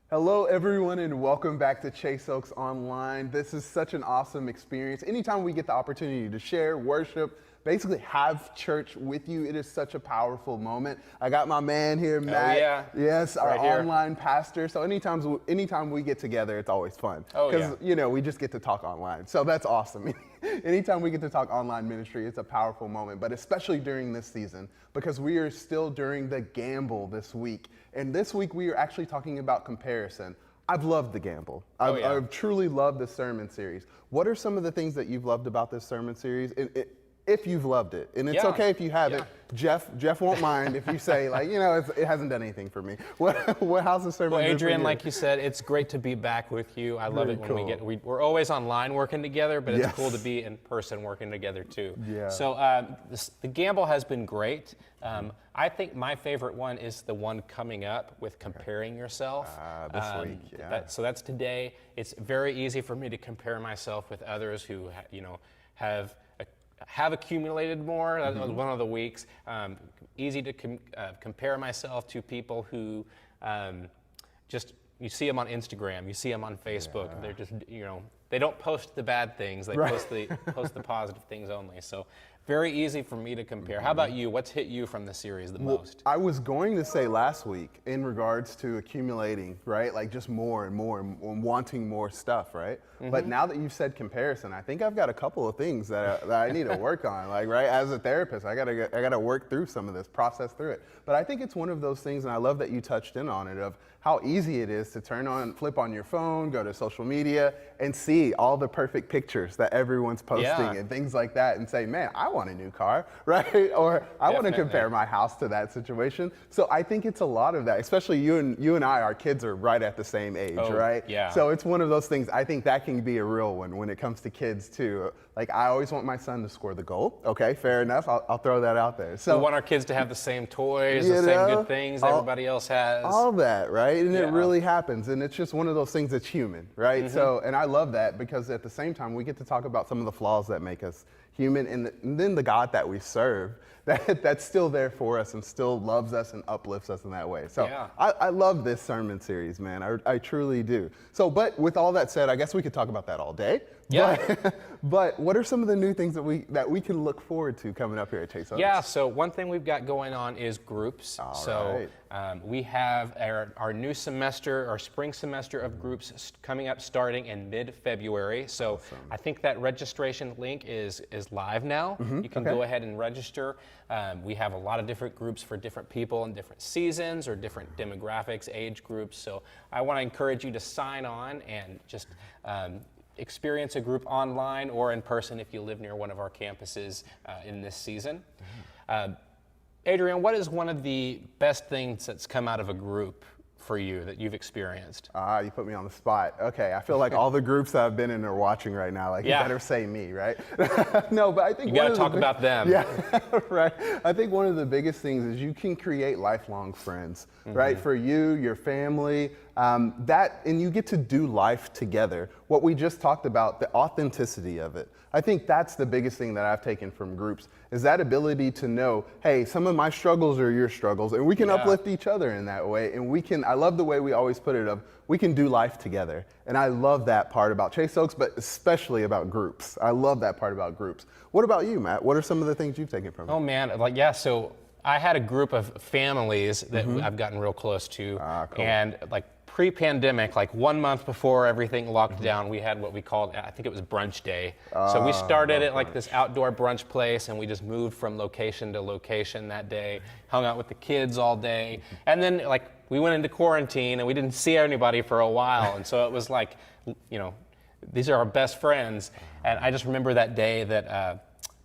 Hello, everyone, and welcome back to Chase Oaks Online. This is such an awesome experience. Anytime we get the opportunity to share, worship, basically have church with you, it is such a powerful moment. I got my man here, Matt. yeah. Yes, our Right here. online pastor. So anytime we get together, it's always fun. Oh, yeah. Because, we just get to talk online. So that's awesome. Anytime we get to talk online ministry, it's a powerful moment, but especially during this season, because we are still during the gamble this week. And this week we are actually talking about comparison. I've loved the gamble. I've truly loved the sermon series. What are some of the things that you've loved about this sermon series? If you've loved it, and it's okay if you haven't. Jeff won't mind if you say it hasn't done anything for me. How's the sermon? Well, been for Adrian, you? like you said, it's great to be back with you. I love it when we're always online working together, but it's cool to be in person working together too. Yeah. So the gamble has been great. I think my favorite one is the one coming up with comparing yourself. This week, yeah. So that's today. It's very easy for me to compare myself with others who have accumulated more. That was one of the weeks. Easy to compare myself to people who you see them on Instagram, you see them on Facebook. They're just, they don't post the bad things. They post the positive things only. So very easy for me to compare. How about you? What's hit you from the series the most? I was going to say last week in regards to accumulating, right? Like just more and more and wanting more stuff, right? But now that you've said comparison, I think I've got a couple of things that I need to work on. Like, right, as a therapist, I gotta work through some of this, process through it. But I think it's one of those things, and I love that you touched in on it, of how easy it is to flip on your phone, go to social media, and see all the perfect pictures that everyone's posting and things like that, and say, man, I want a new car, right? Or I want to compare my house to that situation. So I think it's a lot of that, especially you and I, our kids are right at the same age, right? Yeah. So it's one of those things, I think that can be a real one when it comes to kids too. Like, I always want my son to score the goal. Okay, fair enough. I'll throw that out there. So we want our kids to have the same toys, the same good things everybody else has. All that, right? And it really happens. And it's just one of those things that's human, right? So, and I love that because at the same time, we get to talk about some of the flaws that make us human, and then the God that we serve, that's still there for us and still loves us and uplifts us in that way. So I love this sermon series, man. I truly do. So, but with all that said, I guess we could talk about that all day. Yeah. But what are some of the new things that we can look forward to coming up here at Chase Oaks? Yeah, so one thing we've got going on is groups. We have our new semester, our spring semester of groups coming up starting in mid-February. So I think that registration link is live now. You can go ahead and register. We have a lot of different groups for different people in different seasons or different demographics, age groups. So I want to encourage you to sign on and just experience a group online or in person if you live near one of our campuses in this season. Adrian, what is one of the best things that's come out of a group for you that you've experienced? You put me on the spot. Okay, I feel like all the groups that I've been in are watching right now. Like, you better say me, right? No, but I think you got to talk about them. Yeah, right. I think one of the biggest things is you can create lifelong friends, right? For you, your family, and you get to do life together. What we just talked about, the authenticity of it. I think that's the biggest thing that I've taken from groups, is that ability to know, hey, some of my struggles are your struggles, and we can uplift each other in that way. And I love the way we always put it of, we can do life together. And I love that part about Chase Oaks, but especially about groups. I love that part about groups. What about you, Matt? What are some of the things you've taken from it? Oh man, so I had a group of families that I've gotten real close to. Cool. And pre-pandemic, 1 month before everything locked down, we had what we called, I think it was brunch day. So we started at this outdoor brunch place, and we just moved from location to location that day, hung out with the kids all day. And then we went into quarantine and we didn't see anybody for a while. And so it was these are our best friends. And I just remember that day that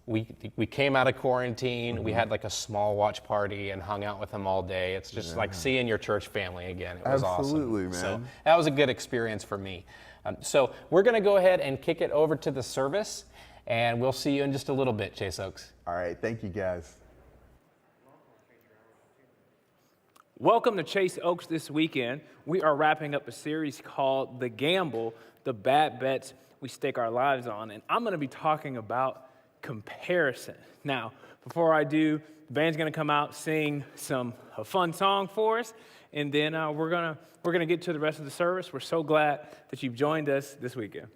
we came out of quarantine, we had a small watch party and hung out with them all day. It's just like seeing your church family again. It was Absolutely, awesome. man. So that was a good experience for me. So we're going to go ahead and kick it over to the service, and we'll see you in just a little bit, Chase Oaks. All right, thank you guys. Welcome to Chase Oaks this weekend. We are wrapping up a series called The Gamble, the bad bets we stake our lives on. And I'm going to be talking about comparison. Now, before I do, the band's going to come out, sing a fun song for us, and then we're gonna get to the rest of the service. We're so glad that you've joined us this weekend.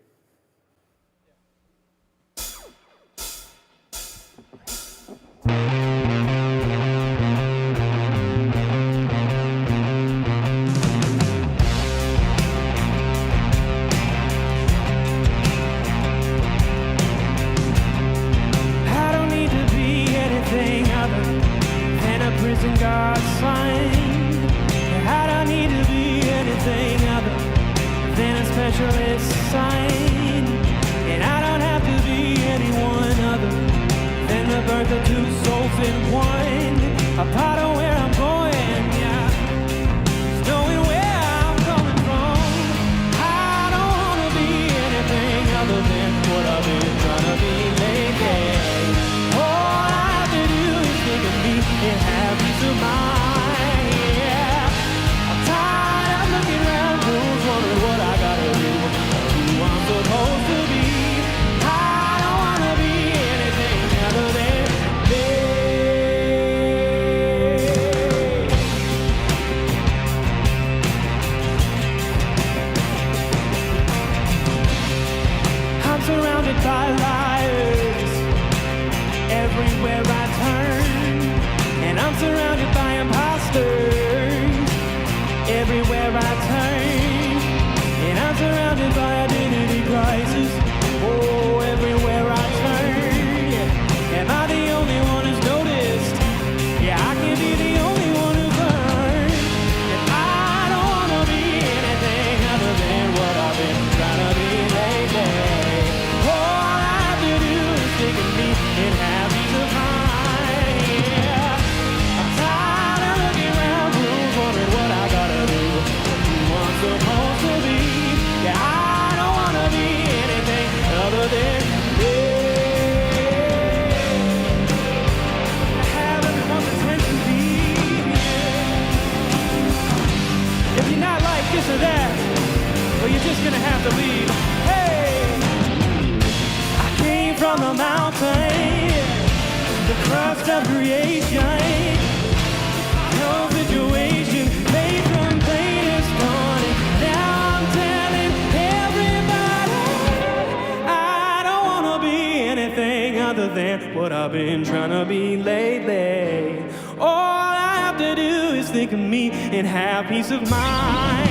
What I've been trying to be lately. All I have to do is think of me and have peace of mind.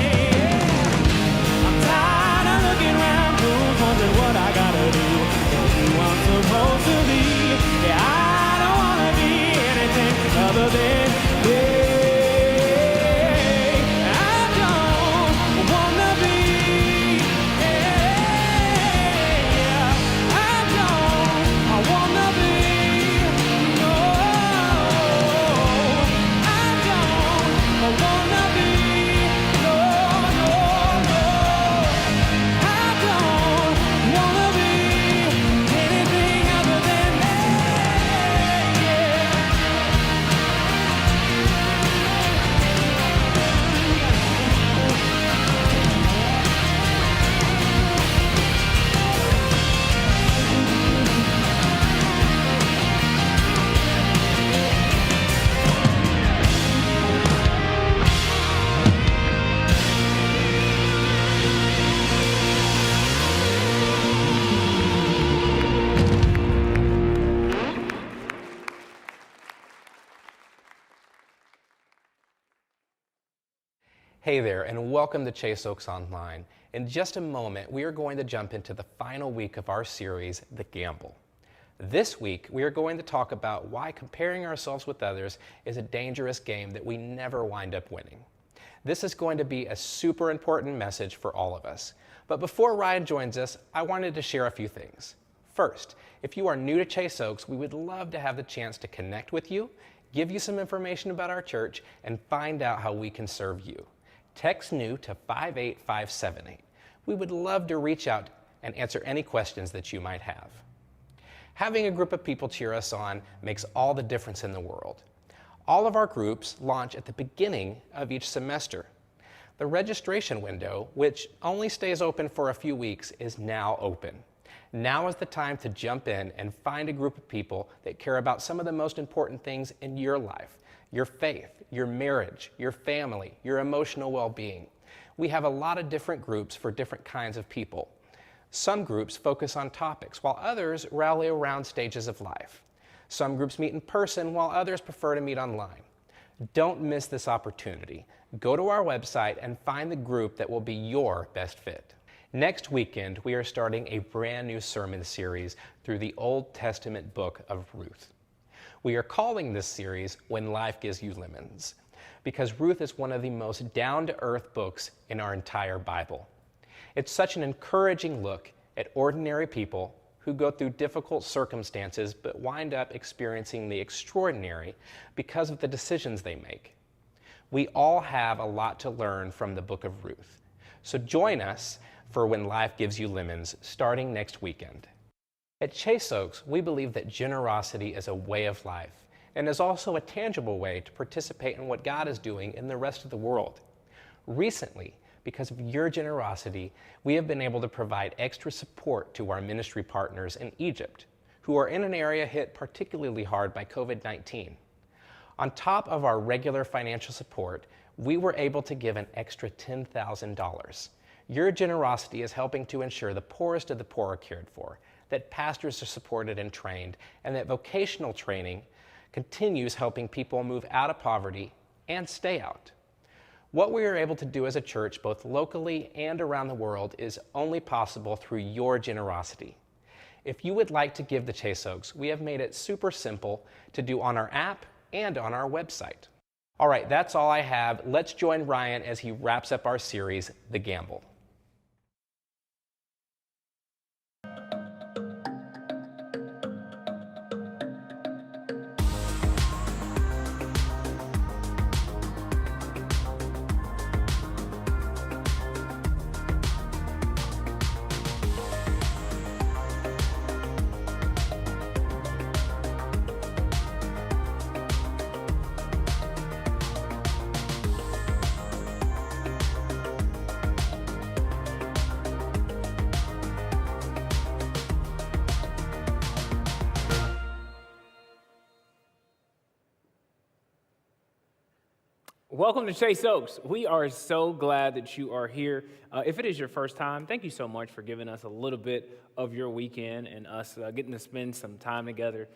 I'm tired of looking around, wondering what I gotta do, who I'm supposed to be. Yeah, I don't wanna be anything other than me. Hey there, and welcome to Chase Oaks Online. In just a moment, we are going to jump into the final week of our series, The Gamble. This week, we are going to talk about why comparing ourselves with others is a dangerous game that we never wind up winning. This is going to be a super important message for all of us. But before Ryan joins us, I wanted to share a few things. First, if you are new to Chase Oaks, we would love to have the chance to connect with you, give you some information about our church, and find out how we can serve you. Text NEW to 58578. We would love to reach out and answer any questions that you might have. Having a group of people cheer us on makes all the difference in the world. All of our groups launch at the beginning of each semester. The registration window, which only stays open for a few weeks, is now open. Now is the time to jump in and find a group of people that care about some of the most important things in your life, your faith, your marriage, your family, your emotional well-being. We have a lot of different groups for different kinds of people. Some groups focus on topics, while others rally around stages of life. Some groups meet in person, while others prefer to meet online. Don't miss this opportunity. Go to our website and find the group that will be your best fit. Next weekend, we are starting a brand new sermon series through the Old Testament book of Ruth. We are calling this series When Life Gives You Lemons, because Ruth is one of the most down-to-earth books in our entire Bible. It's such an encouraging look at ordinary people who go through difficult circumstances but wind up experiencing the extraordinary because of the decisions they make. We all have a lot to learn from the book of Ruth. So join us for When Life Gives You Lemons, starting next weekend. At Chase Oaks, we believe that generosity is a way of life and is also a tangible way to participate in what God is doing in the rest of the world. Recently, because of your generosity, we have been able to provide extra support to our ministry partners in Egypt, who are in an area hit particularly hard by COVID-19. On top of our regular financial support, we were able to give an extra $10,000. Your generosity is helping to ensure the poorest of the poor are cared for, that pastors are supported and trained, and that vocational training continues helping people move out of poverty and stay out. What we are able to do as a church, both locally and around the world, is only possible through your generosity. If you would like to give to Chase Oaks, we have made it super simple to do on our app and on our website. All right, that's all I have. Let's join Ryan as he wraps up our series, The Gamble. Welcome to Chase Oaks. We are so glad that you are here. If it is your first time, thank you so much for giving us a little bit of your weekend and us getting to spend some time together.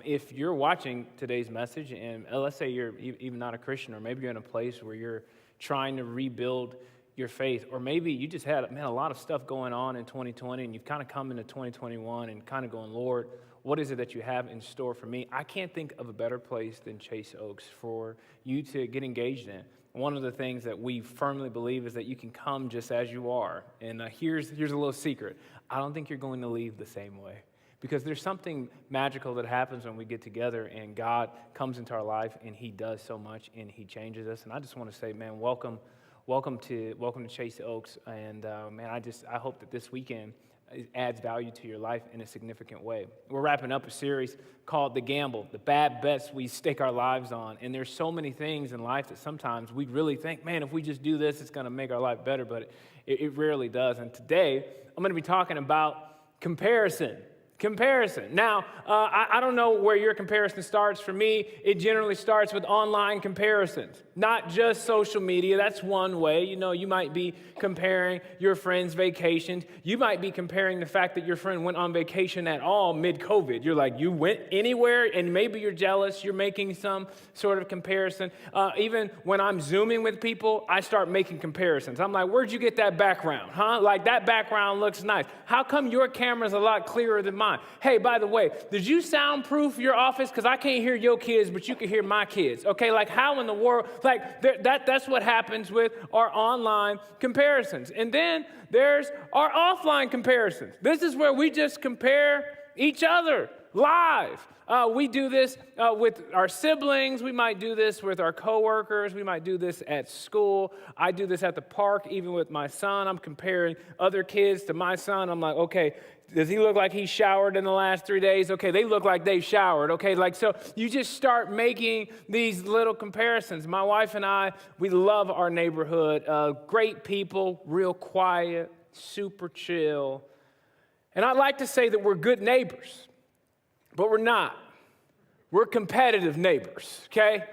If you're watching today's message, and let's say you're even not a Christian, or maybe you're in a place where you're trying to rebuild your faith, or maybe you just had a lot of stuff going on in 2020, and you've kind of come into 2021 and kind of going, Lord, what is it that you have in store for me? I can't think of a better place than Chase Oaks for you to get engaged in. One of the things that we firmly believe is that you can come just as you are. And here's a little secret. I don't think you're going to leave the same way, because there's something magical that happens when we get together and God comes into our life and He does so much and He changes us. And I just want to say, man, welcome to Chase Oaks. And man, I hope that this weekend adds value to your life in a significant way. We're wrapping up a series called The Gamble, the bad bets we stake our lives on. And there's so many things in life that sometimes we really think, man, if we just do this, it's going to make our life better, but it rarely does. And today, I'm going to be talking about comparison. Now, I don't know where your comparison starts. For me, it generally starts with online comparisons, not just social media. That's one way. You know, you might be comparing your friend's vacations. You might be comparing the fact that your friend went on vacation at all mid-COVID. You're like, you went anywhere, and maybe you're jealous. You're making some sort of comparison. Even when I'm Zooming with people, I start making comparisons. I'm like, where'd you get that background, huh? Like, that background looks nice. How come your camera's a lot clearer than mine? Hey, by the way, did you soundproof your office? Because I can't hear your kids, but you can hear my kids. Okay, like how in the world? Like that's what happens with our online comparisons. And then there's our offline comparisons. This is where we just compare each other live. We do this with our siblings. We might do this with our coworkers. We might do this at school. I do this at the park, even with my son. I'm comparing other kids to my son. I'm like, okay, does he look like he showered in the last 3 days? Okay, they look like they've showered. Okay, like so you just start making these little comparisons. My wife and I, we love our neighborhood. Great people, real quiet, super chill. And I'd like to say that we're good neighbors. But we're not. We're competitive neighbors, okay?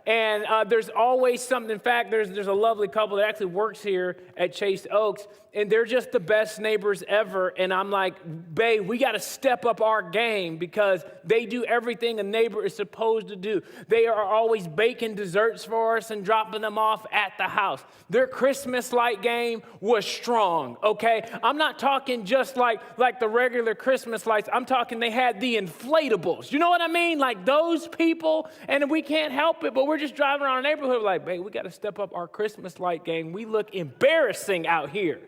And there's always something. In fact, there's a lovely couple that actually works here at Chase Oaks, and they're just the best neighbors ever. And I'm like, babe, we got to step up our game because they do everything a neighbor is supposed to do. They are always baking desserts for us and dropping them off at the house. Their Christmas light game was strong, okay? I'm not talking just like the regular Christmas lights. I'm talking they had the inflatables. You know what I mean? Like those people, and we can't help it, but we're just driving around the neighborhood like, babe, we got to step up our Christmas light game. We look embarrassing out here.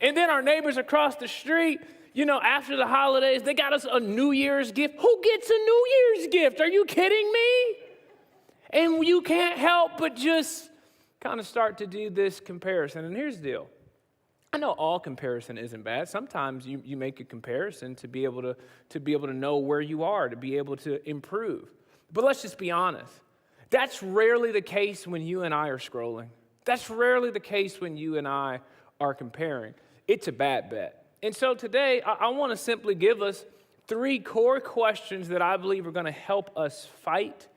And then our neighbors across the street, you know, after the holidays, they got us a New Year's gift. Who gets a New Year's gift? Are you kidding me? And you can't help but just kind of start to do this comparison. And here's the deal. I know all comparison isn't bad. Sometimes you make a comparison to be able to know where you are, to be able to improve. But let's just be honest. That's rarely the case when you and I are scrolling. That's rarely the case when you and I are comparing. It's a bad bet. And so today, I want to simply give us 3 core questions that I believe are going to help us fight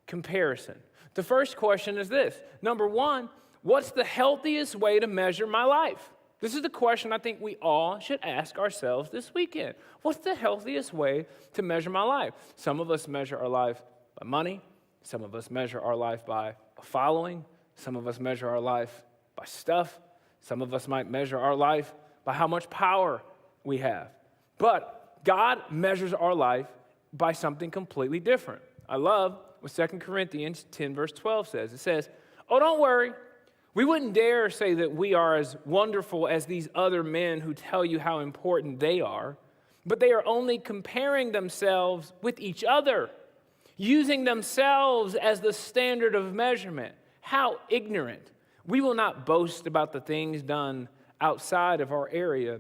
comparison. The first question is this. Number 1, what's the healthiest way to measure my life? This is the question I think we all should ask ourselves this weekend. What's the healthiest way to measure my life? Some of us measure our life by money. Some of us measure our life by a following. Some of us measure our life by stuff. Some of us might measure our life by how much power we have. But God measures our life by something completely different. I love what 2 Corinthians 10 verse 12 says. It says, oh, don't worry. We wouldn't dare say that we are as wonderful as these other men who tell you how important they are, but they are only comparing themselves with each other, using themselves as the standard of measurement. How ignorant. We will not boast about the things done outside of our area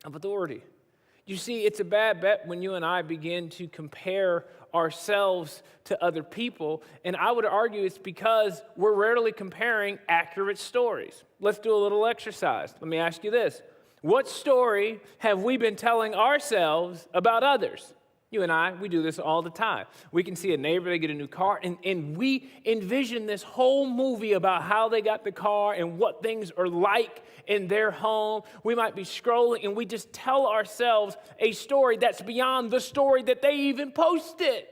of authority. You see, it's a bad bet when you and I begin to compare ourselves to other people, and I would argue it's because we're rarely comparing accurate stories. Let's do a little exercise. Let me ask you this. What story have we been telling ourselves about others? You and I, we do this all the time. We can see a neighbor, they get a new car, and we envision this whole movie about how they got the car and what things are like in their home. We might be scrolling, and we just tell ourselves a story that's beyond the story that they even posted.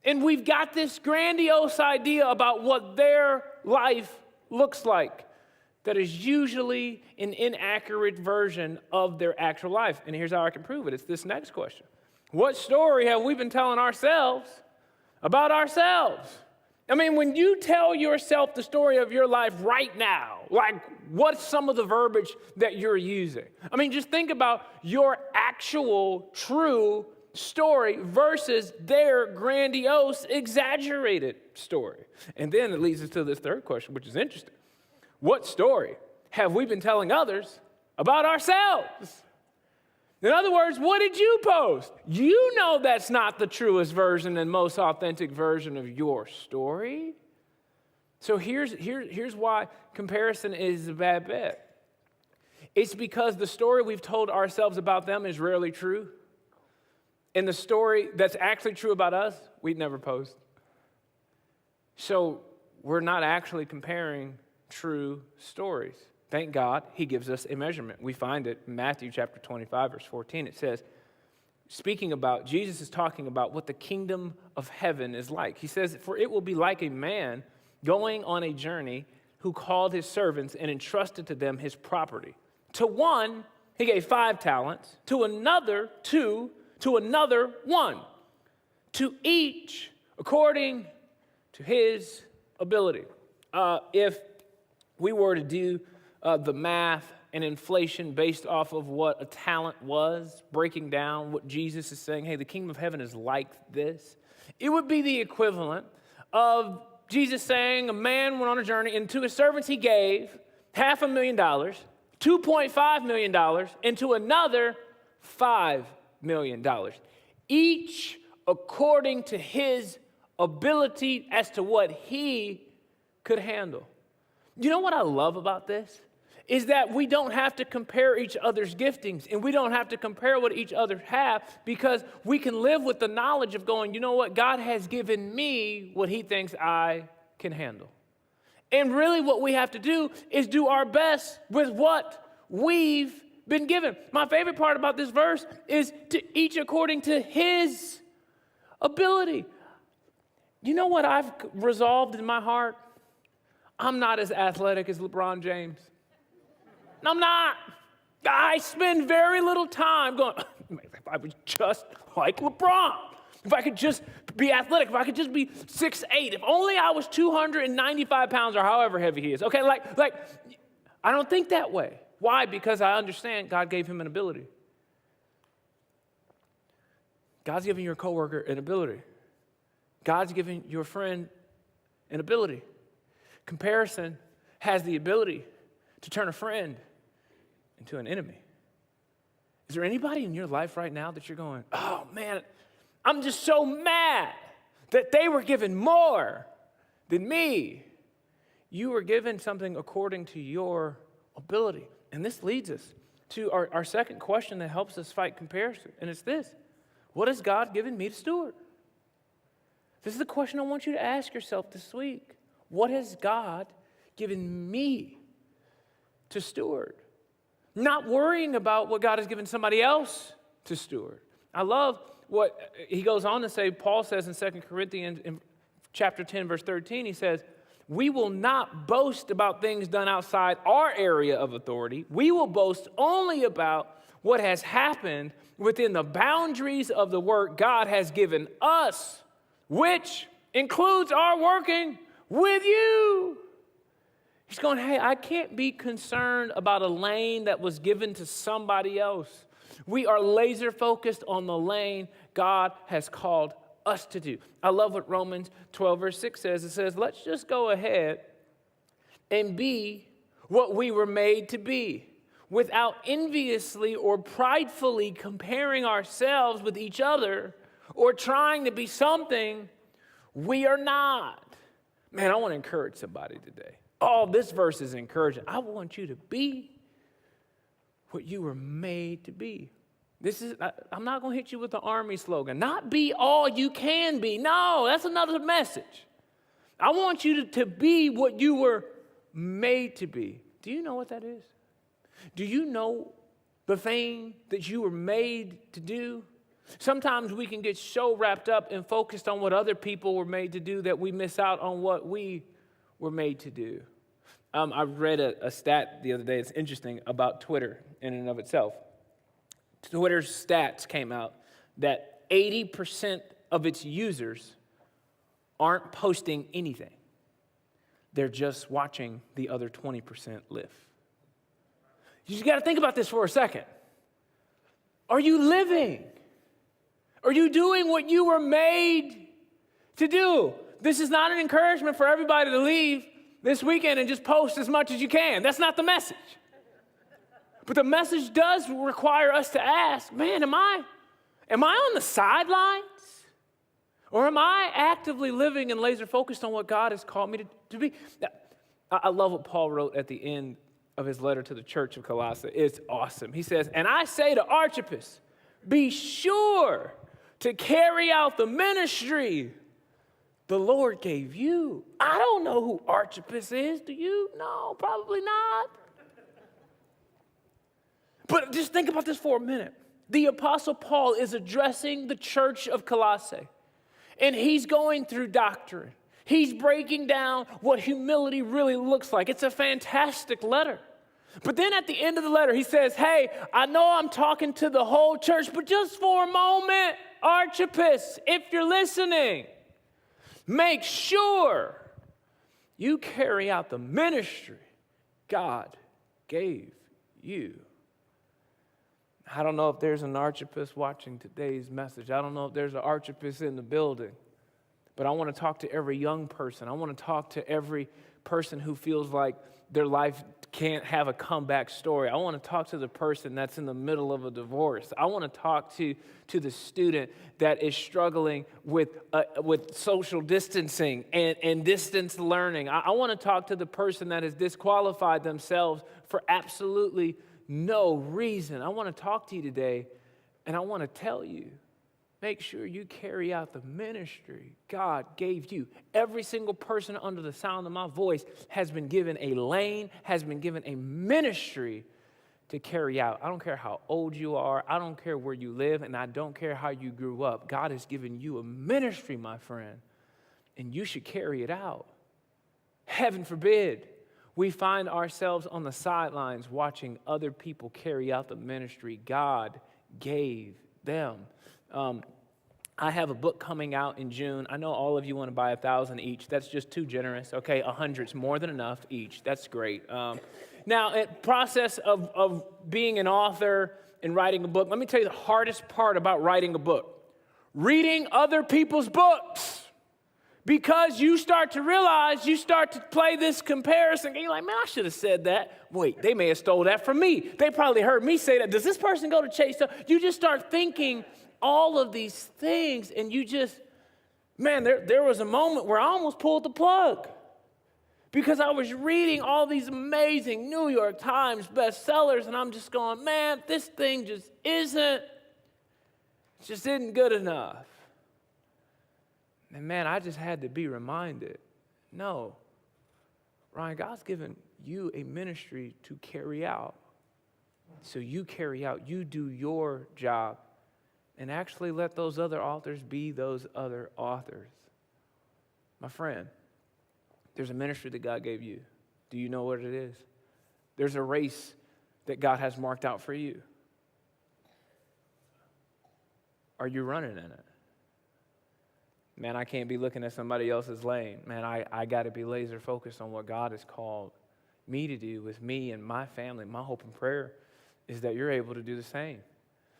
And we've got this grandiose idea about what their life looks like that is usually an inaccurate version of their actual life. And here's how I can prove it. It's this next question. What story have we been telling ourselves about ourselves? I mean, when you tell yourself the story of your life right now, like what's some of the verbiage that you're using? I mean, just think about your actual true story versus their grandiose, exaggerated story. And then it leads us to this third question, which is interesting. What story have we been telling others about ourselves? In other words, what did you post? You know that's not the truest version and most authentic version of your story. So here's why comparison is a bad bet. It's because the story we've told ourselves about them is rarely true. And the story that's actually true about us, we'd never post. So we're not actually comparing true stories. Thank God he gives us a measurement. We find it in Matthew chapter 25, verse 14. It says, speaking about, Jesus is talking about what the kingdom of heaven is like. He says, for it will be like a man going on a journey who called his servants and entrusted to them his property. To one, he gave 5 talents. To another, 2. To another, 1. To each according to his ability. If we were to do the math and inflation based off of what a talent was, breaking down what Jesus is saying, hey, the kingdom of heaven is like this, it would be the equivalent of Jesus saying a man went on a journey, and to his servants he gave $500,000, $2.5 million, and to another $5 million. Each according to his ability as to what he could handle. You know what I love about this? Is that we don't have to compare each other's giftings, and we don't have to compare what each other have, because we can live with the knowledge of going, you know what, God has given me what he thinks I can handle. And really what we have to do is do our best with what we've been given. My favorite part about this verse is to each according to his ability. You know what I've resolved in my heart? I'm not as athletic as LeBron James. I'm not. I spend very little time going, if I was just like LeBron, if I could just be athletic, if I could just be 6'8", if only I was 295 pounds or however heavy he is. Okay, like I don't think that way. Why? Because I understand God gave him an ability. God's giving your coworker an ability. God's giving your friend an ability. Comparison has the ability to turn a friend into an enemy. Is there anybody in your life right now that you're going, oh man, I'm just so mad that they were given more than me? You were given something according to your ability. And this leads us to our second question that helps us fight comparison. And it's this: what has God given me to steward? This is the question I want you to ask yourself this week. What has God given me to steward? Not worrying about what God has given somebody else to steward. I love what he goes on to say. Paul says in 2 Corinthians in chapter 10, verse 13, he says, we will not boast about things done outside our area of authority. We will boast only about what has happened within the boundaries of the work God has given us, which includes our working with you. He's going, hey, I can't be concerned about a lane that was given to somebody else. We are laser focused on the lane God has called us to do. I love what Romans 12 verse 6 says. It says, let's just go ahead and be what we were made to be without enviously or pridefully comparing ourselves with each other or trying to be something we are not. Man, I want to encourage somebody today. Oh, this verse is encouraging. I want you to be what you were made to be. I'm not going to hit you with the Army slogan. Not be all you can be. No, that's another message. I want you to be what you were made to be. Do you know what that is? Do you know the thing that you were made to do? Sometimes we can get so wrapped up and focused on what other people were made to do that we miss out on what we were made to do. I read a stat the other day. It's interesting about Twitter in and of itself. Twitter's stats came out that 80% of its users aren't posting anything. They're just watching the other 20% live. You just got to think about this for a second. Are you living? Are you doing what you were made to do? This is not an encouragement for everybody to leave this weekend and just post as much as you can. That's not the message. But the message does require us to ask, man, am I on the sidelines? Or am I actively living and laser focused on what God has called me to be? Now, I love what Paul wrote at the end of his letter to the church of Colossae. It's awesome. He says, and I say to Archippus, be sure to carry out the ministry the Lord gave you. I don't know who Archippus is. Do you? No, probably not. But just think about this for a minute. The Apostle Paul is addressing the church of Colossae, and he's going through doctrine. He's breaking down what humility really looks like. It's a fantastic letter. But then at the end of the letter, he says, hey, I know I'm talking to the whole church, but just for a moment, Archippus, if you're listening, make sure you carry out the ministry God gave you. I don't know if there's an Archippus watching today's message. I don't know if there's an Archippus in the building. But I want to talk to every young person. I want to talk to every person who feels like their life can't have a comeback story. I want to talk to the person that's in the middle of a divorce. I want to talk to the student that is struggling with social distancing and distance learning. I want to talk to the person that has disqualified themselves for absolutely no reason. I want to talk to you today, and I want to tell you, make sure you carry out the ministry God gave you. Every single person under the sound of my voice has been given a lane, has been given a ministry to carry out. I don't care how old you are. I don't care where you live, and I don't care how you grew up. God has given you a ministry, my friend, and you should carry it out. Heaven forbid we find ourselves on the sidelines watching other people carry out the ministry God gave them. I have a book coming out in June. I know all of you want to buy 1,000 each. That's just too generous. Okay, 100's more than enough each. That's great. Now, the process of being an author and writing a book, let me tell you the hardest part about writing a book. Reading other people's books. Because you start to realize, you start to play this comparison. And you're like, man, I should have said that. Wait, they may have stole that from me. They probably heard me say that. Does this person go to Chase? You just start thinking all of these things, and you just, man, there was a moment where I almost pulled the plug. Because I was reading all these amazing New York Times bestsellers, and I'm just going, man, this thing just isn't good enough. And man, I just had to be reminded, no, Ryan, God's given you a ministry to carry out. So you carry out, you do your job, and actually let those other authors be those other authors. My friend, there's a ministry that God gave you. Do you know what it is? There's a race that God has marked out for you. Are you running in it? Man, I can't be looking at somebody else's lane. Man, I got to be laser focused on what God has called me to do with me and my family. My hope and prayer is that you're able to do the same.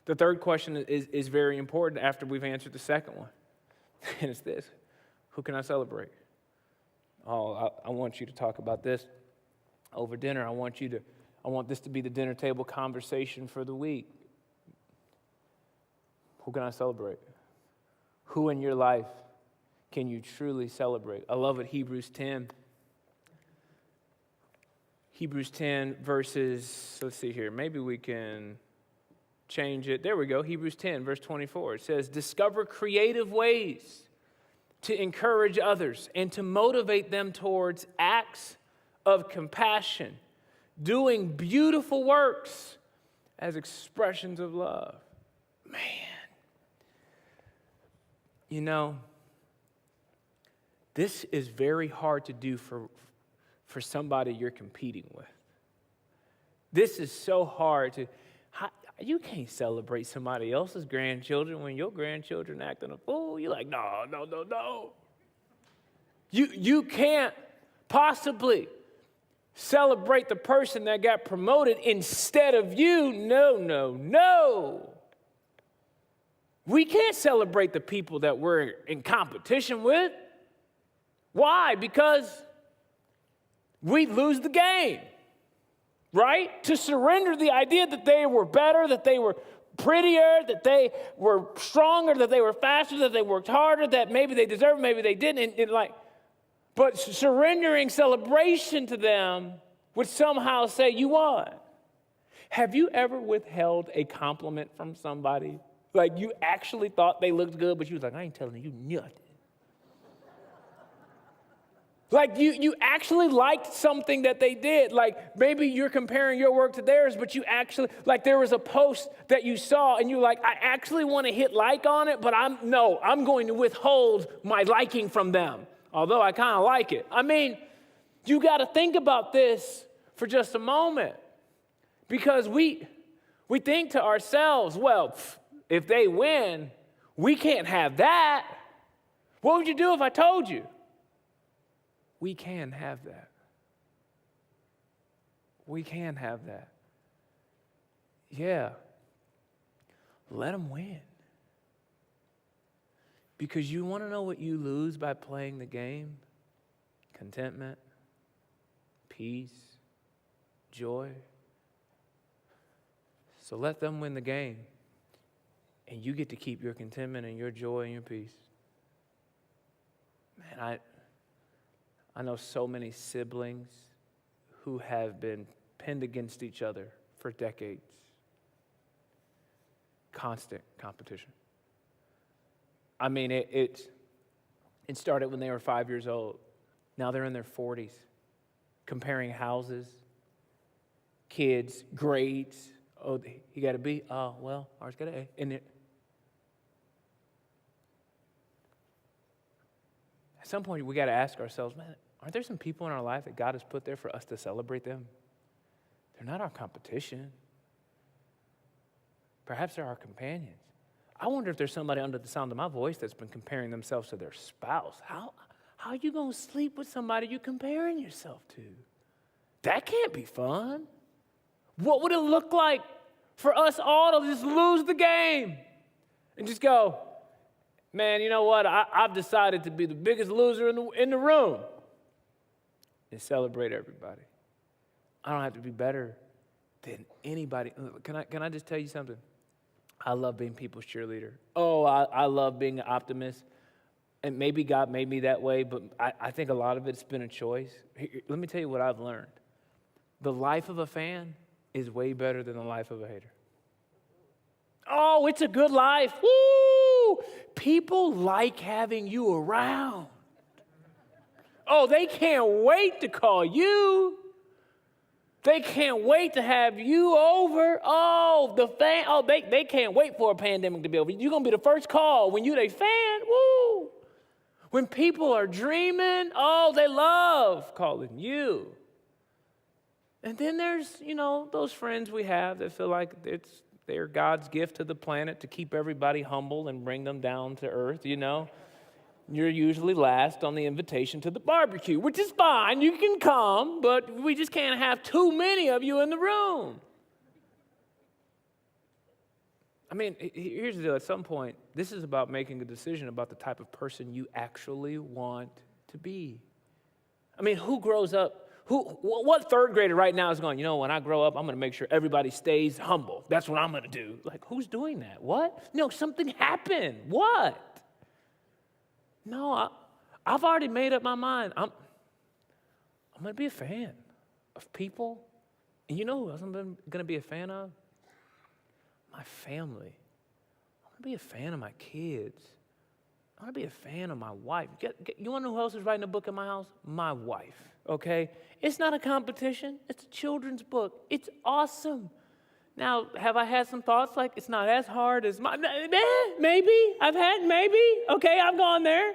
The third question is very important after we've answered the second one. And it's this: who can I celebrate? Oh, I want you to talk about this over dinner. I want this to be the dinner table conversation for the week. Who can I celebrate? Who in your life can you truly celebrate? I love what Hebrews 10 verses, let's see here, maybe we can change it. There we go, Hebrews 10 verse 24. It says, discover creative ways to encourage others and to motivate them towards acts of compassion, doing beautiful works as expressions of love. Man. You know, this is very hard to do for somebody you're competing with. This is so hard to, you can't celebrate somebody else's grandchildren when your grandchildren acting a fool. You're like, no. You can't possibly celebrate the person that got promoted instead of you. No. We can't celebrate the people that we're in competition with. Why? Because we lose the game, right? To surrender the idea that they were better, that they were prettier, that they were stronger, that they were faster, that they worked harder, that maybe they deserved, maybe they didn't. But surrendering celebration to them would somehow say, you won. Have you ever withheld a compliment from somebody? Like you actually thought they looked good, but you was like, I ain't telling you nothing. Like you actually liked something that they did. Like maybe you're comparing your work to theirs, but you actually, like there was a post that you saw and you're like, I actually want to hit like on it, but I'm going to withhold my liking from them. Although I kind of like it. I mean, you got to think about this for just a moment. Because we think to ourselves, well, if they win, we can't have that. What would you do if I told you? We can have that. We can have that. Yeah. Let them win. Because you want to know what you lose by playing the game? Contentment, peace, joy. So let them win the game. And you get to keep your contentment and your joy and your peace. Man, I know so many siblings who have been pinned against each other for decades. Constant competition. I mean, it started when they were 5 years old. Now they're in their 40s, comparing houses, kids, grades. Oh, he got a B? Oh, well, ours got an A. And at some point, we got to ask ourselves, man, aren't there some people in our life that God has put there for us to celebrate them? They're not our competition. Perhaps they're our companions. I wonder if there's somebody under the sound of my voice that's been comparing themselves to their spouse. How are you going to sleep with somebody you're comparing yourself to? That can't be fun. What would it look like for us all to just lose the game and just go, man, you know what? I've decided to be the biggest loser in the room and celebrate everybody. I don't have to be better than anybody. Can I just tell you something? I love being people's cheerleader. Oh, I love being an optimist. And maybe God made me that way, but I think a lot of it's been a choice. Let me tell you what I've learned. The life of a fan is way better than the life of a hater. Oh, it's a good life. Woo! People like having you around. Oh, they can't wait to call you. They can't wait to have you over. They can't wait for a pandemic to be over. You're going to be the first call when you're a fan. Woo! When people are dreaming, they love calling you. And then there's, those friends we have that feel like they're God's gift to the planet to keep everybody humble and bring them down to earth, You're usually last on the invitation to the barbecue, which is fine. You can come, but we just can't have too many of you in the room. I mean, here's the deal. At some point, this is about making a decision about the type of person you actually want to be. I mean, who grows up? What third grader right now is going, when I grow up, I'm going to make sure everybody stays humble. That's what I'm going to do. Like, who's doing that? What? No, something happened. What? No, I've already made up my mind. I'm going to be a fan of people. And you know who else I'm going to be a fan of? My family. I'm going to be a fan of my kids. I'm going to be a fan of my wife. You want to know who else is writing a book in my house? My wife, okay? It's not a competition. It's a children's book. It's awesome. Now, have I had some thoughts like it's not as hard as maybe. Okay, I've gone there.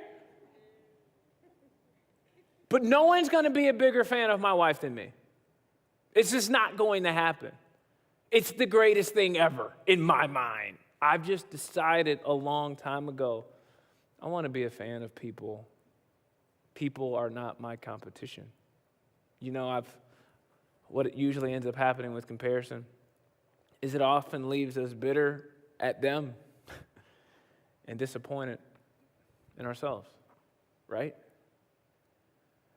But no one's going to be a bigger fan of my wife than me. It's just not going to happen. It's the greatest thing ever in my mind. I've just decided a long time ago, I want to be a fan of people. People are not my competition. What it usually ends up happening with comparison is it often leaves us bitter at them and disappointed in ourselves, right?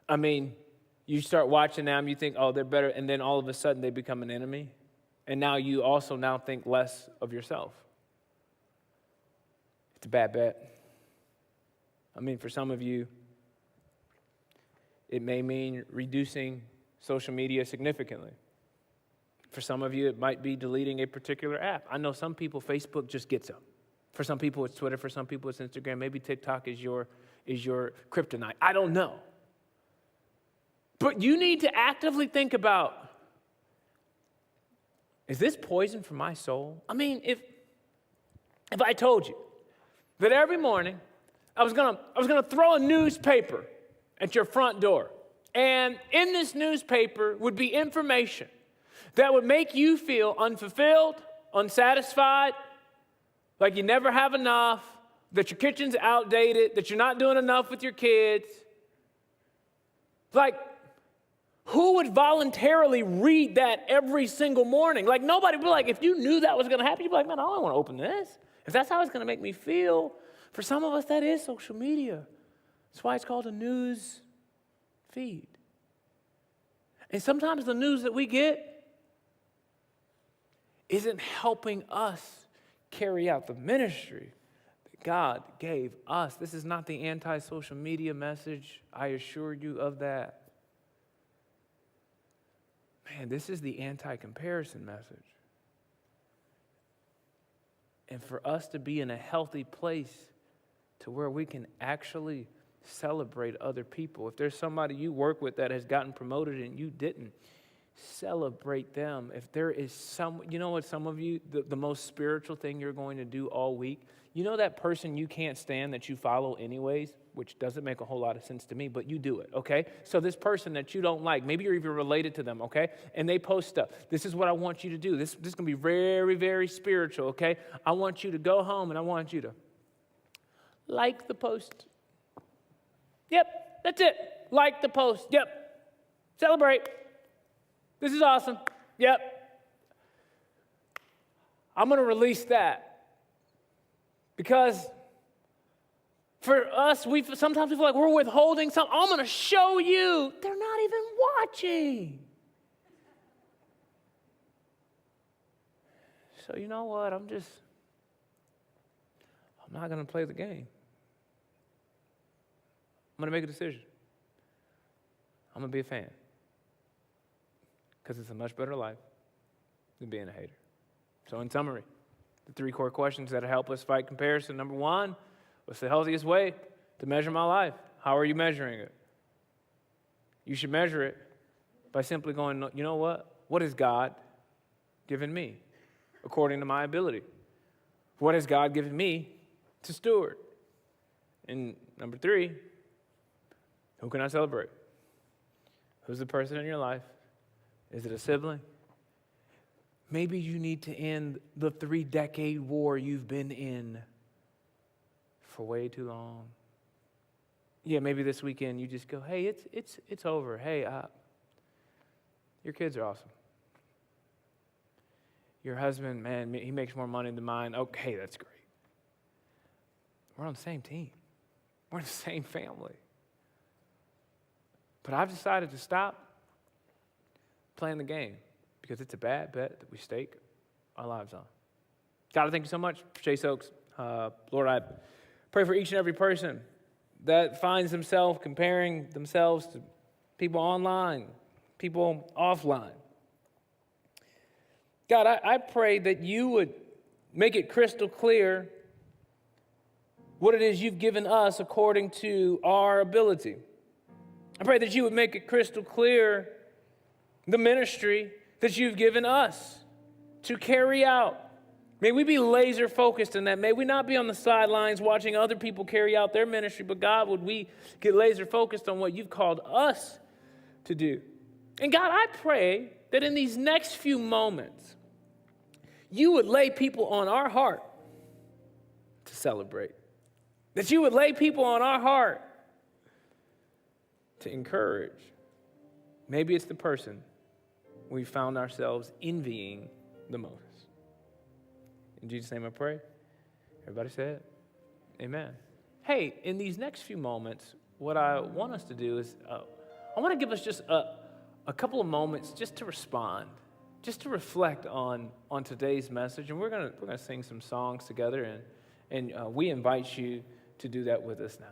I mean, you start watching them, you think, they're better, and then all of a sudden they become an enemy, and now you also now think less of yourself. It's a bad bet. I mean, for some of you, it may mean reducing social media significantly. For some of you, it might be deleting a particular app. I know some people, Facebook just gets them. For some people, it's Twitter. For some people, it's Instagram. Maybe TikTok is your kryptonite. I don't know. But you need to actively think about, is this poison for my soul? I mean, if I told you that every morning I was gonna throw a newspaper at your front door, and in this newspaper would be information that would make you feel unfulfilled, unsatisfied, like you never have enough, that your kitchen's outdated, that you're not doing enough with your kids. Like, who would voluntarily read that every single morning? Like, nobody would be like, if you knew that was going to happen, you'd be like, man, I don't want to open this. If that's how it's going to make me feel, for some of us, that is social media. That's why it's called a news feed. And sometimes the news that we get isn't helping us carry out the ministry that God gave us. This is not the anti-social media message. I assure you of that. Man, this is the anti-comparison message. And for us to be in a healthy place to where we can actually celebrate other people. If there's somebody you work with that has gotten promoted and you didn't, celebrate them. If there is you know what, some of you, the most spiritual thing you're going to do all week, you know that person you can't stand that you follow anyways, which doesn't make a whole lot of sense to me, but you do it, okay? So this person that you don't like, maybe you're even related to them, okay? And they post stuff. This is what I want you to do. This is going to be very, very spiritual, okay? I want you to go home and I want you to like the post. Yep, that's it. Like the post. Yep. Celebrate. This is awesome. Yep. I'm going to release that. Because for us, sometimes we feel like we're withholding something. I'm going to show you. They're not even watching. So you know what? I'm not going to play the game. I'm going to make a decision. I'm going to be a fan. Because it's a much better life than being a hater. So in summary, the 3 core questions that help us fight comparison. Number 1, what's the healthiest way to measure my life? How are you measuring it? You should measure it by simply going, you know what? What has God given me according to my ability? What has God given me to steward? And number 3, who can I celebrate? Who's the person in your life? Is it a sibling? Maybe you need to end the 3-decade war you've been in for way too long. Yeah, maybe this weekend you just go, hey, it's over. Hey, your kids are awesome. Your husband, man, he makes more money than mine. Okay, that's great. We're on the same team. We're in the same family. But I've decided to stop playing the game because it's a bad bet that we stake our lives on. God, I thank you so much for Chase Oaks. Lord, I pray for each and every person that finds themselves comparing themselves to people online, people offline. God, I pray that you would make it crystal clear what it is you've given us according to our ability. I pray that you would make it crystal clear the ministry that you've given us to carry out. May we be laser focused in that. May we not be on the sidelines watching other people carry out their ministry, but God, would we get laser focused on what you've called us to do? And God, I pray that in these next few moments, you would lay people on our heart to celebrate. That you would lay people on our heart to encourage. Maybe it's the person we found ourselves envying the most. In Jesus' name I pray. Everybody say it. Amen. Hey, in these next few moments, what I want us to do is, I want to give us just a couple of moments just to respond, just to reflect on today's message. And we're gonna sing some songs together, and we invite you to do that with us now.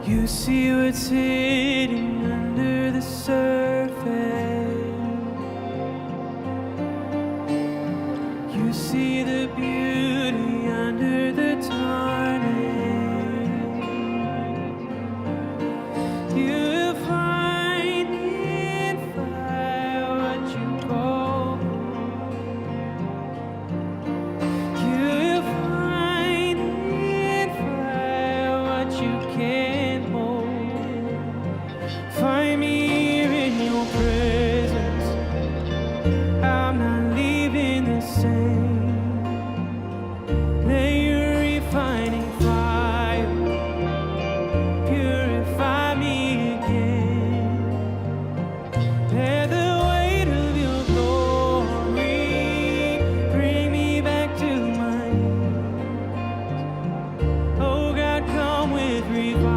You see what's hidden under the surface. You see the beauty under the tarnish. You will find in fire what you call. You will find in fire what you can. Find me here in your presence. I'm not leaving the same. Let your refining fire purify me again. Let the weight of your glory bring me back to my knees. Oh God, come with revival.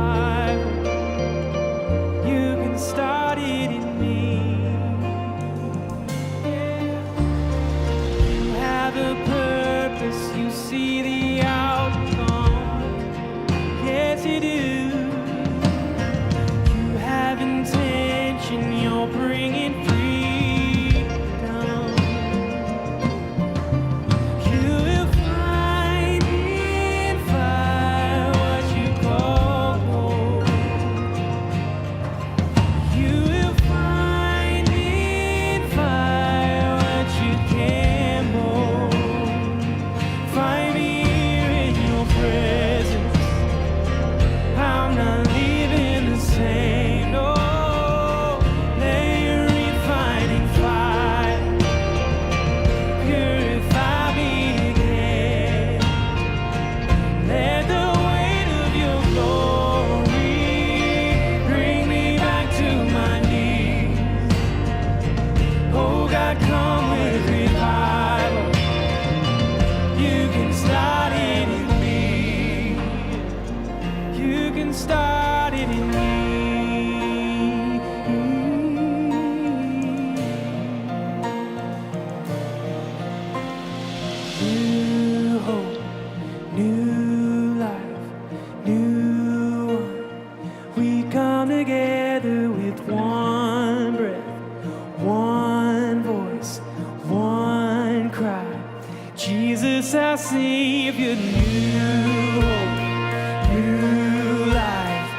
Started in me. You have a purpose, you see the outcome. Yes, you do. can start it in me. New hope, new life, new one. We come together with one breath, one voice, one cry. Jesus, our Savior, new hope, new life,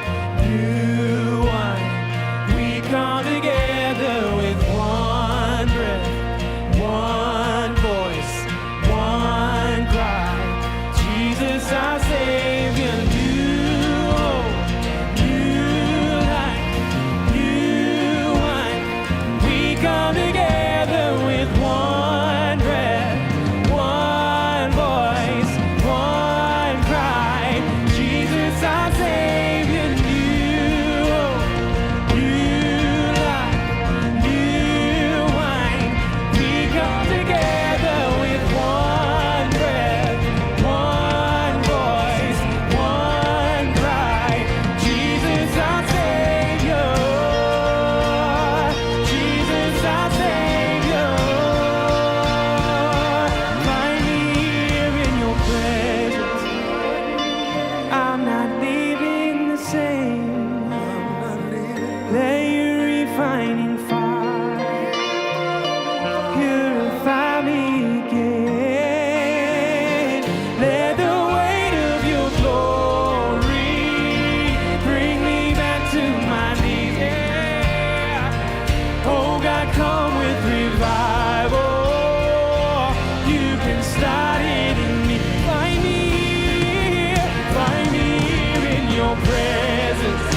new wine. We come together with one breath, one voice, one cry. Jesus, our Savior, new hope, new life, new wine. We come together with one breath, one voice, one cry. Jesus, our Savior, new hope, new life, new wine. We come together with one breath, one voice, one cry. Jesus, our Savior. Jesus, our Savior. Find me here in your presence. I'm not leaving the same. Let your refining fire purify me again. Let the weight of your glory bring me back to my knees. Yeah. Oh God, come with revival. You can start it in me. Find me here in your presence.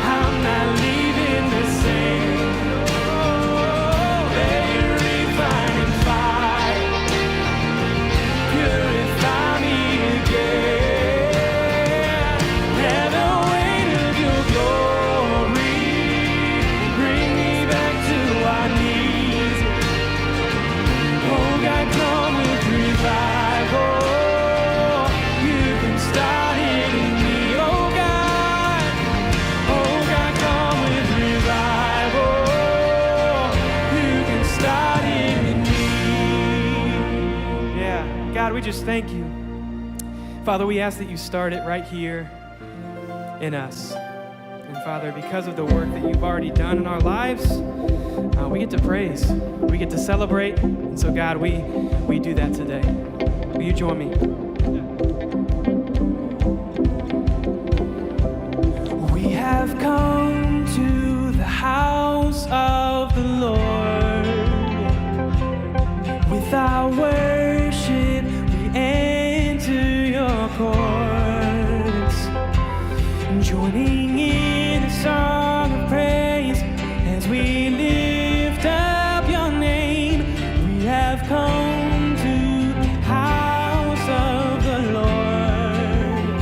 I'm not leaving the same. Let your refining fire purify me again. Let the weight of your glory bring me back to our knees. Oh God, come with revival. You can start it in me. Oh God, come with revival. You can start it in me. Yeah, God, we just thank you. Father, we ask that you start it right here in us. And Father, because of the work that you've already done in our lives, we get to praise, we get to celebrate. And so God, we do that today. Will you join me? We have come to the house of the Lord. With our worship, we enter your courts, joining in a song of praise as we lift up your name. We have come to the house of the Lord.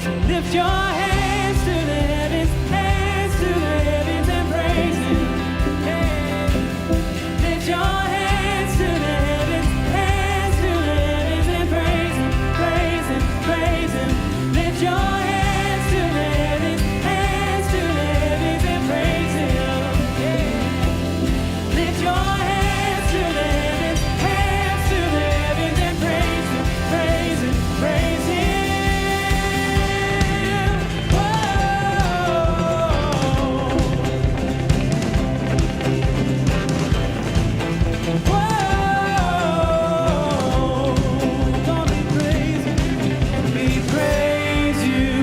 So lift your hands to the heavens, and praise him. Yeah. Lift your hands to the heavens, and praise him, praise him, praise him. Lift your hands to the heavens, and praise him. Yeah. Lift your hands to the heavens, and praise him, praise him, praise him. We praise you,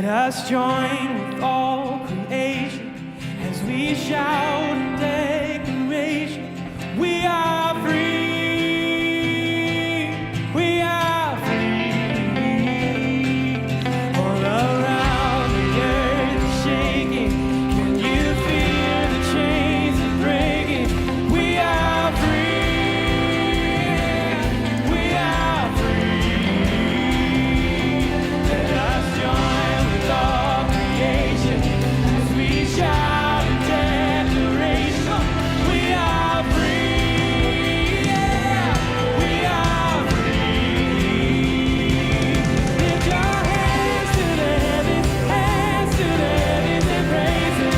us join with all creation as we shout in declaration. We are free. We are free. All around the earth is shaking. Can you feel the chains are breaking? We are free. We are free. Let us join with all creation as we shout in declaration. We are free. Yeah. We are free. Lift your hands to the heavens, hands to the heavens and praise Him.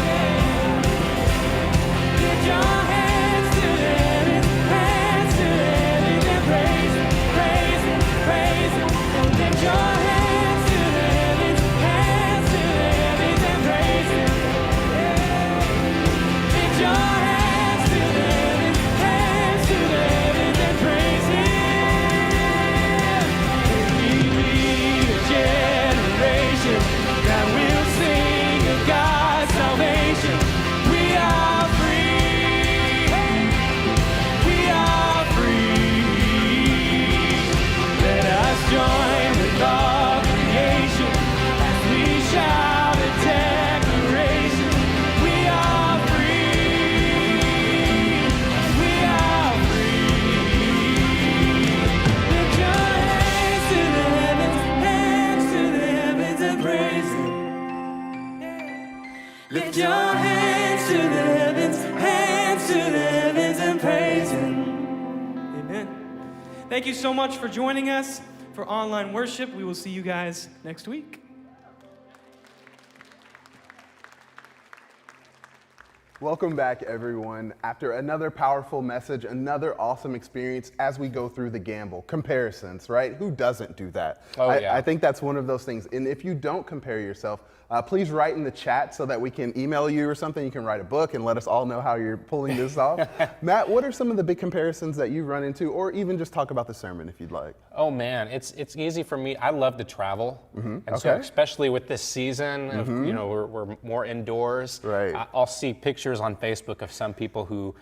Lift your hands to the heavens, hands to the heavens and praise Him, praise Him, praise Him. Lift your hands to the heavens, hands to the heavens and praise Him. Lift your hands to the heavens, hands to the heavens and praise Him. We be a generation that will sing of God's salvation. We are free. We are free. Let us join with all creation as we shout a declaration. We are free. We are free. Lift your hands to the heavens and praise Him. Lift your hands to the heavens and praise Him. Amen. Thank you so much for joining us for online worship. We will see you guys next week. Welcome back, everyone. After another powerful message, another awesome experience as we go through the gamble. Comparisons, right? Who doesn't do that? Yeah. I think that's one of those things. And if you don't compare yourself, please write in the chat so that we can email you or something. You can write a book and let us all know how you're pulling this off. Matt, what are some of the big comparisons that you run into, or even just talk about the sermon if you'd like? Oh man, it's easy for me. I love to travel, and so Okay. especially with this season, of, you know, we're more indoors. Right. I'll see pictures on Facebook of some people who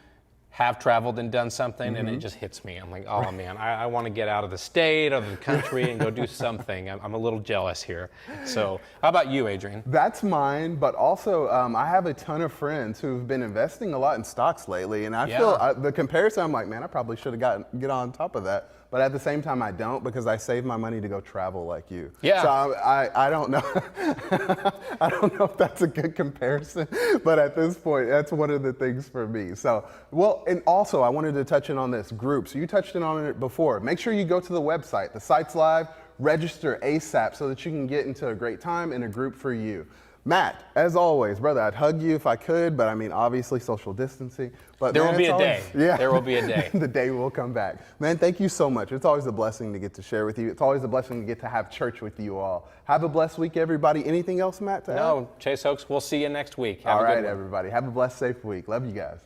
have traveled and done something, and it just hits me. I'm like, oh man, I want to get out of the state, out of the country, and go do something. I'm a little jealous here. So, how about you, Adrian? That's mine, but also I have a ton of friends who've been investing a lot in stocks lately, and I feel the comparison, I'm like, man, I probably should have get on top of that. But at the same time, I don't, because I save my money to go travel like you. Yeah. So I don't know. I don't know if that's a good comparison, but at this point, that's one of the things for me. So, well, and also I wanted to touch in on this group. So you touched in on it before. Make sure you go to the website. The site's live. Register ASAP so that you can get into a great time in a group for you. Matt, as always, brother, I'd hug you if I could, but I mean, obviously social distancing. But There man, will be it's a always- day. Yeah. There will be a day. The day will come back. Man, thank you so much. It's always a blessing to get to share with you. It's always a blessing to get to have church with you all. Have a blessed week, everybody. Anything else, Matt, to add? No, Chase Oaks, we'll see you next week. Have All a good right, one. everybody. Have a blessed, safe week. Love you guys.